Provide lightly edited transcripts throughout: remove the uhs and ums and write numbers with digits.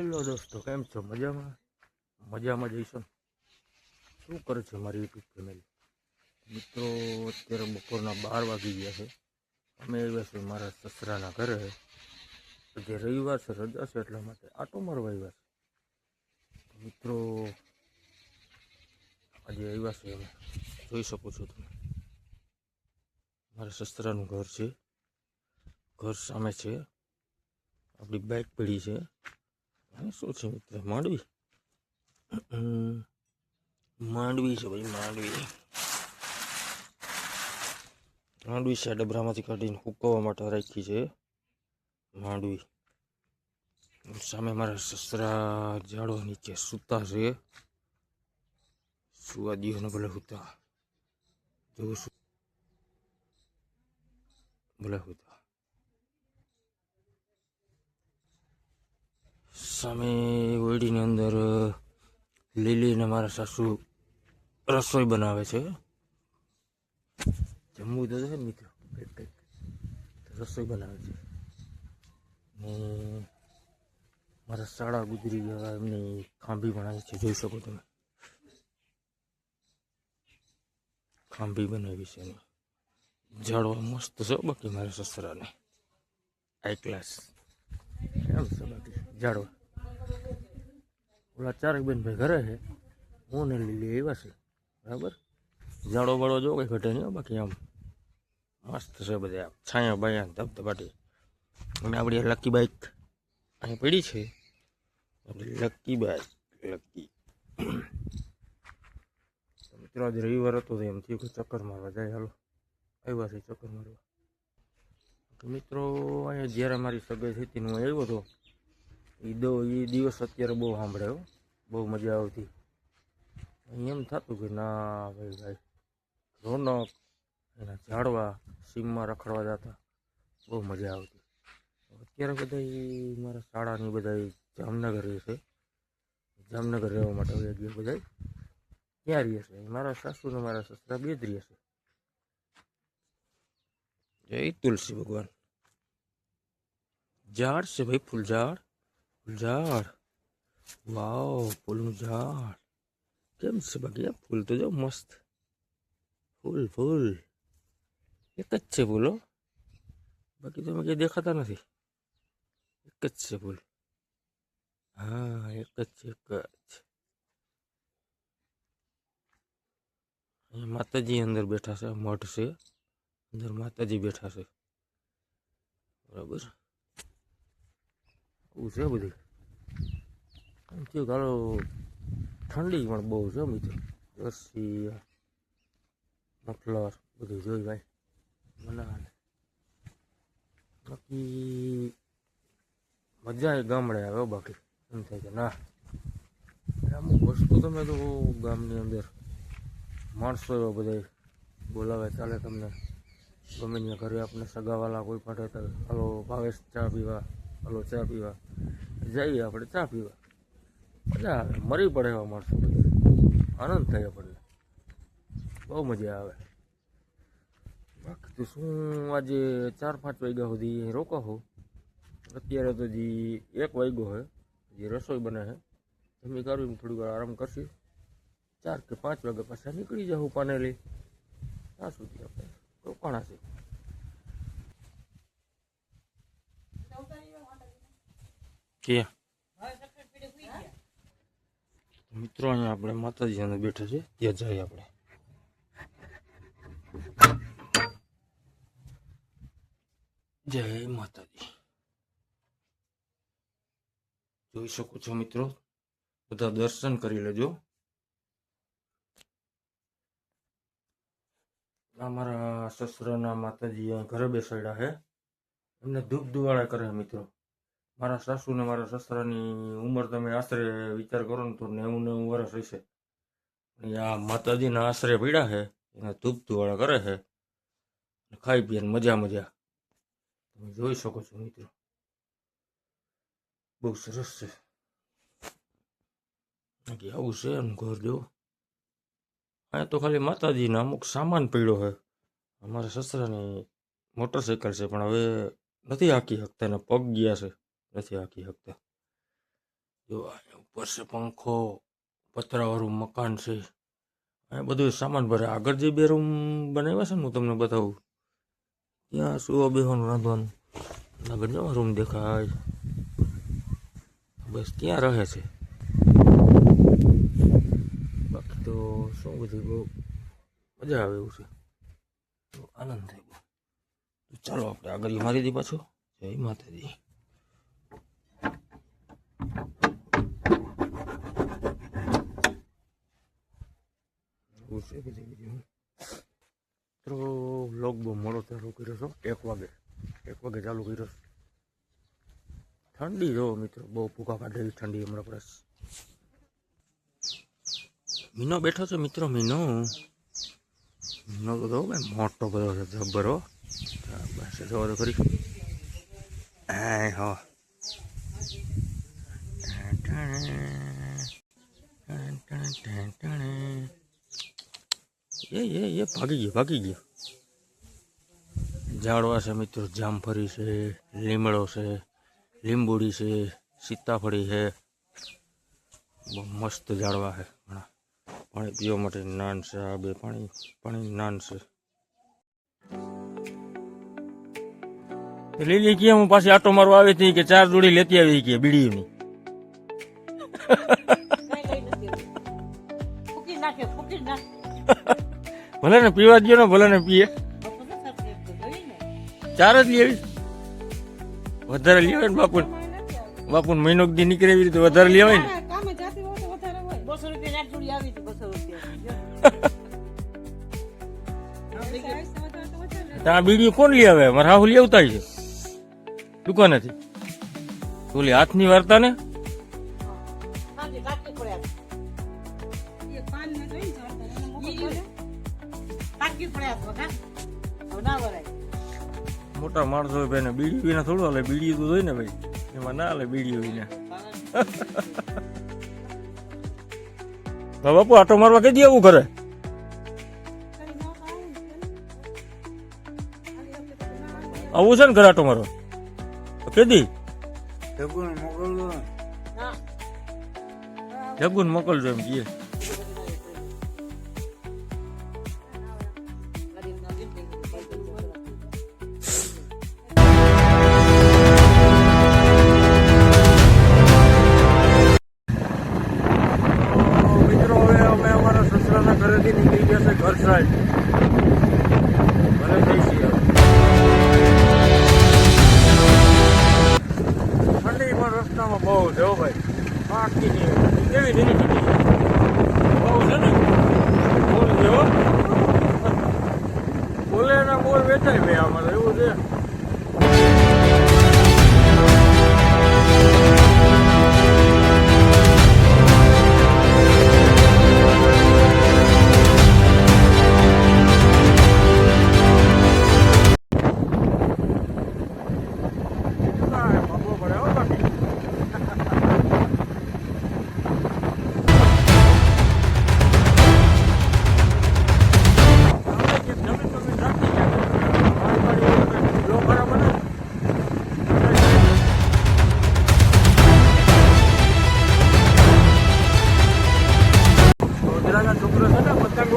Hello દોસ્તો, કેમ છો? મજામાં? મજામાં જઈશો? શું કરે છે મારી યુટ્યુબ ફેમિલી? મિત્રો, અત્યારે બપોરના 12 વાગી ગયા છે. અમે આવ્યા છીએ મારા સસરાના ઘરે. જે રવિવાર છે, રજા છે, એટલા માટે આટો મારવા આવ્યા છે. મિત્રો, આજે આવ્યા છે અમે, જોઈ શકો છો તમે. મારા સસરાનું ઘર છે. ઘર સામે છે. આપણી બાઇક પડી છે. શું છે મિત્ર? માંડવી માંડવી છે ભાઈ, માંડવી છે. ડબરામાંથી કાઢીને હુકવવા માટે રાખી છે માંડવી. સામે મારા સસરા ઝાડવા નીચે સૂતા છે. સુવા દીઓને ભલે સૂતા, જો ભલે સૂતા. સામે ઓયડીની અંદર લીલીને મારા સાસુ રસોઈ બનાવે છે. જમવું તો છે મિત્રો, કંઈક રસોઈ બનાવે છે. ને મારા શાળા ગુજરી ગયા એમની ખાંભી બનાવી છે, જોઈ શકો તમે. ખાંભી બનાવી છે એની. ઝાડવા મસ્ત છે બાકી મારા સસરાને, હાઈ ક્લાસ. કેમ છે બાકી ઝાડવા? ઓલા ચારેક બેન ભાઈ ઘરે છે, હું ને લીલી આવ્યા છે, બરાબર. ઝાડો બાળો જો કંઈ ઘટે નહીં, બાકી આમ મસ્ત છે બધા, છાયા બાયા ધબધબાટી. અને આપણી લકી બાઇક અહીં પડી છે, લકી બાઇક. મિત્રો, આજે રવિવાર હતો તો એમ થયું કે ચક્કર મારવા જાય. હાલો, આવ્યા છે ચક્કર મારવા. મિત્રો, અહીંયા જ્યારે મારી સગાઈ થતી હું આવ્યો હતો, એ દિવસ અત્યારે બહુ સાંભળ્યો, બહુ મજા આવતી. એમ થતું કે ના ભાઈ, રોનક, એના ઝાડવા સીમમાં રખડવા જતા, બહુ મજા આવતી. અત્યારે બધા મારા શાળાની બધા જામનગર રહેશે, જામનગર રહેવા માટે હવે ગયા બધા ક્યાં રહેશે. મારા સાસુ ને મારા સસરા બે જ રહેશે. જય તુલસી ભગવાન. ઝાડ છે ભાઈ, ફૂલઝાડ, ફૂલઝાડ. વાવ, ફૂલનું ઝાડ. કેમ છે બાકી? ફૂલ તો જો મસ્ત, ફૂલ એક જ છે ફૂલો, બાકી તમે ક્યાંય દેખાતા નથી. એક જ છે ફૂલ. હા, એક જ. અહીંયા માતાજી અંદર બેઠા છે, મઠ છે, અંદર માતાજી બેઠા છે, બરાબર. એવું છે બધું. એમ થયું કે હાલો, ઠંડી પણ બહુ છે મિત્રો. જર્સી, મફલર બધું જોઈ ભાઈ મને. બાકી મજા એ ગામડે આવે. બાકી એમ થાય કે ના, અમુક વસ્તુ તમે તો ગામની અંદર માણસો એવા બધા બોલાવે, ચાલે તમને ગમે ત્યાં ઘરે આપણે સગાવાલા કોઈ પાઠે તો હાલો ભાવેશ ચા પીવા, હાલો ચા પીવા જઈએ, આપણે ચા પીવા. મજા આવે, મરી પડે એવા માણસો, આનંદ થાય આપણને, બહુ મજા આવે. બાકી તો શું, આજે 4-5 વાગ્યા સુધી રોકાવો. અત્યારે તો હજી 1 વાગ્યો છે, હજી રસોઈ બને છે. જમી કાઢીને થોડી વાર આરામ કરશે. 4 કે 5 વાગ્યા પાછા નીકળી જાઉં પાનેલી. ત્યાં સુધી આપણે રોકાણા છે. ક્યાં મિત્રો? અહીંયા આપણે માતાજી અંદર બેઠા છે, ત્યાં જઈએ આપણે. જય માતાજી. જોઈ શકો છો મિત્રો, બધા દર્શન કરી લેજો. અમારા સસરાના માતાજી ઘરે બેસાડ્યા છે, એમને ધૂપ ધુવાળા કરે મિત્રો. મારા સાસુ ને મારા સસરાની ઉંમર તમે આશરે વિચાર કરો ને તો 90 વર્ષ હશે. આ માતાજીના આશરે પીડા છે, એને ધૂપ ધુવાળા કરે છે, ખાઈ પીને મજા. તમે જોઈ શકો છો મિત્રો, બહુ સરસ છે. આવું છે એનું ઘર. જો અહીંયા તો ખાલી માતાજીના અમુક સામાન પડ્યો છે. અમારા સસરાની મોટરસાઇકલ છે, પણ હવે નથી હાંકી શકતા, એના પગ ગયા છે, નથી હાંકી શકતા. જો ઉપર છે પંખો, પતરાવાળું મકાન છે, આ બધું સામાન ભરે. આગળ જે 2 રૂમ બનાવ્યા છે ને હું તમને બતાવું, ત્યાં સુવા બેસવાનું રાંધવાનું. આગળ જો રૂમ દેખાય, બસ ત્યાં રહે છે. બાકી તો શું બધું બહુ મજા આવે એવું છે, આનંદ થાય બહુ. ચાલો આપણે આગળ મારી દી પાછો. જય માતાજી. તો વ્લોગ બહુ મોડો ચાલુ કર્યો છો, 1 વાગે ચાલુ કર્યો. ઠંડી જો મિત્રો, બહુ ભૂકા કાઢે એવી ઠંડી હમણાં પડે. મીનો બેઠો છે મિત્રો, મીનો તો ભાઈ મોટો બધો છે, જબ્બરો. બસ જોવા તો ખરી. હા એ ભાગી ગયો. ઝાડવા છે મિત્રો, જામફળી છે, લીમડો છે, લીંબુડી છે, સીતાફળી છે, બહુ મસ્ત ઝાડવા છે. પાણી પીવા માટે નાન છે, આ 2 પાણી નાન છે. લીલી કે હું પાછી આટો મારવા આવી હતી કે 4 જોડી લેતી આવી કે બીડીની. ભલે ને પીવા દો ને, ભલે ને પીએ. 4 જ લેવી, વધારે લેવાય ને બાપુ મહિનો દી નીકળે એવી રીતે વધારે લેવાય ને. ત્યાં બીડીઓ કોણ લઈ આવે? મારા હાહુ લઈ આવતા છે દુકાનેથી. ઓલી હાથની વાર્તા ને મોટા માણસો ભાઈ બીડી વિના થોડું હાલે. બીડી તો જોઈ ને ભાઈ, એમાં ના હાલે બીડી વિના. બાપુ આટો મારવા કઈ દી આવું કરે? આવું છે ને ઘરે આટો મારવા કેદી? જગુન મોકલજો એમ કીએ. ઘર સાઈડ ભલે થઈ છીએ. ઠંડી પણ રસ્તામાં બહુ છે હો ભાઈ. પાકી કેવી ધીરી બહુ છે ને. બોલ જેવો બોલે ના બોલ વેચાય ભાઈ આમાં એવું છે.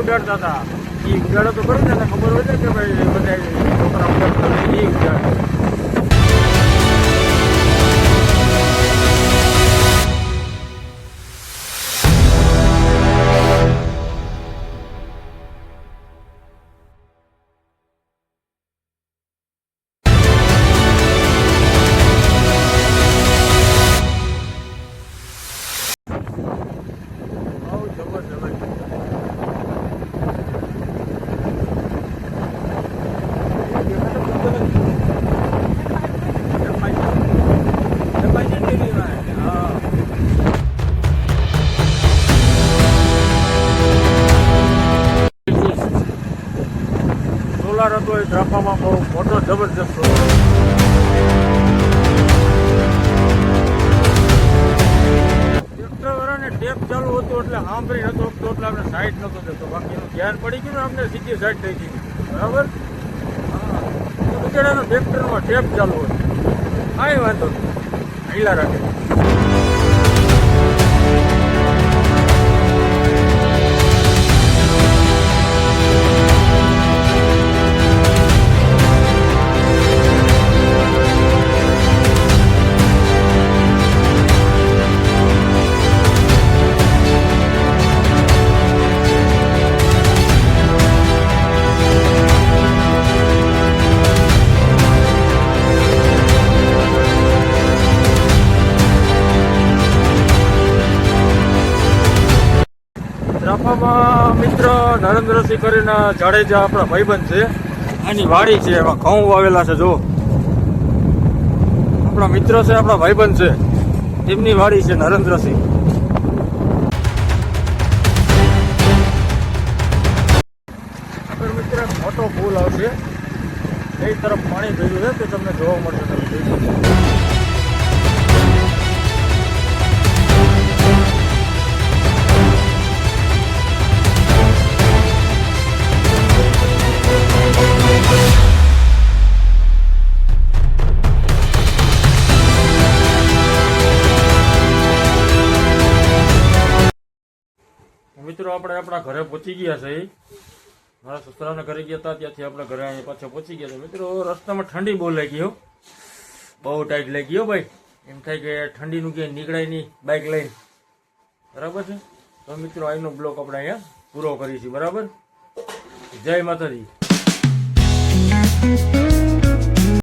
ઉડાડતા હતા એ ઉડાડો તો કરી ને ખબર હોય ને કે ભાઈ બધા છોકરા ઉડાડતા એ ઉડાડે. સોલાર હતો એ ડ્રાફામાં બહુ મોટો જબરજસ્ત હતો. ટ્રેક્ટરવાળાને ટેપ ચાલુ હતું એટલે સાંભળી નતો શકતો એટલે આપણે સાઈડ નતો દેતો. બાકીનું ધ્યાન પડી ગયું ને અમને સીધી સાઈડ થઈ ગઈ બરાબર. હા બિચારાનો ટ્રેક્ટરમાં ટેપ ચાલુ હતું, કાંઈ વાંધો નહીં, હિલા રાખે. ત્રાફામાં મિત્ર નરેન્દ્રસિંહ કરીને જાડેજા આપણા ભાઈબંધ છે. આની વાડી છે, એમાં ઘઉં વાવેલા છે. જો આપણા મિત્ર છે, આપણા ભાઈબંધ છે, તેમની વાડી છે નરેન્દ્રસિંહ. આગળ મિત્ર મોટો પુલ આવશે, એ તરફ પાણી ભર્યું છે, તે તમને જોવા મળશે. તમે જોઈ શકો. મિત્રો આપણે આપણા ઘરે પહોંચી ગયા છે. મારા સસરાના ઘરે ગયા હતા, ત્યાંથી આપણે ઘરે અહીંયા પાછા પહોંચી ગયા છે. મિત્રો રસ્તામાં ઠંડી બહુ લાગી હો, બહુ ટાઈટ લાગી હો ભાઈ. એમ થાય કે ઠંડીનું ક્યાંય નીકળાય નહીં બાઇક લઈને. બરાબર છે. તો મિત્રો આજનો બ્લોક આપણે અહીંયા પૂરો કરીશું. બરાબર. જય માતાજી.